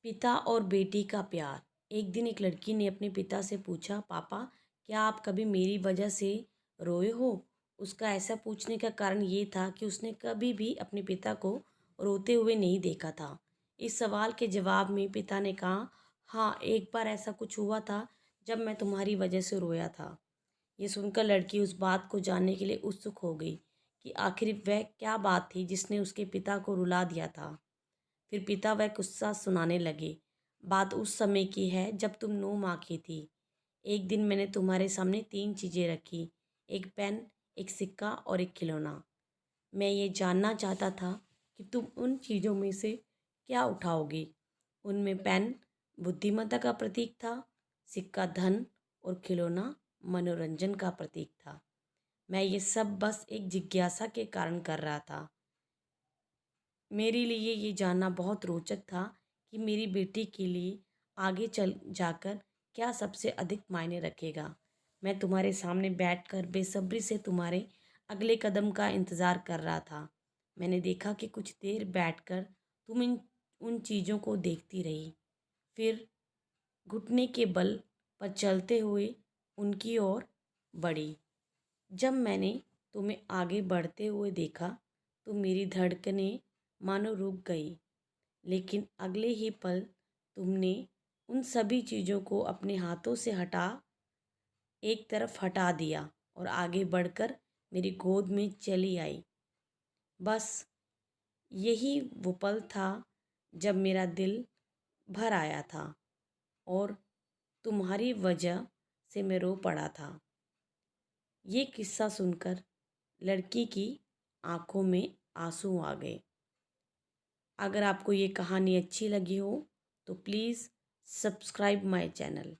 पिता और बेटी का प्यार। एक दिन एक लड़की ने अपने पिता से पूछा, पापा, क्या आप कभी मेरी वजह से रोए हो? उसका ऐसा पूछने का कारण ये था कि उसने कभी भी अपने पिता को रोते हुए नहीं देखा था। इस सवाल के जवाब में पिता ने कहा, हाँ, एक बार ऐसा कुछ हुआ था जब मैं तुम्हारी वजह से रोया था। ये सुनकर लड़की उस बात को जानने के लिए उत्सुक हो गई कि आखिर वह क्या बात थी जिसने उसके पिता को रुला दिया था। फिर पिता वह किस्सा सुनाने लगे। बात उस समय की है जब तुम 9 माह की थी। एक दिन मैंने तुम्हारे सामने 3 चीज़ें रखी, एक पेन, एक सिक्का और एक खिलौना। मैं ये जानना चाहता था कि तुम उन चीज़ों में से क्या उठाओगे। उनमें पेन बुद्धिमत्ता का प्रतीक था, सिक्का धन और खिलौना मनोरंजन का प्रतीक था। मैं ये सब बस एक जिज्ञासा के कारण कर रहा था। मेरे लिए ये जानना बहुत रोचक था कि मेरी बेटी के लिए आगे चल जाकर क्या सबसे अधिक मायने रखेगा। मैं तुम्हारे सामने बैठकर बेसब्री से तुम्हारे अगले कदम का इंतज़ार कर रहा था। मैंने देखा कि कुछ देर बैठकर तुम इन उन चीज़ों को देखती रही, फिर घुटने के बल पर चलते हुए उनकी ओर बढ़ी। जब मैंने तुम्हें आगे बढ़ते हुए देखा तो मेरी धड़कनें मानो रुक गई, लेकिन अगले ही पल तुमने उन सभी चीज़ों को अपने हाथों से एक तरफ हटा दिया और आगे बढ़कर मेरी गोद में चली आई। बस यही वो पल था जब मेरा दिल भर आया था और तुम्हारी वजह से मैं रो पड़ा था। ये किस्सा सुनकर लड़की की आंखों में आंसू आ गए। अगर आपको ये कहानी अच्छी लगी हो तो प्लीज़ सब्सक्राइब माय चैनल।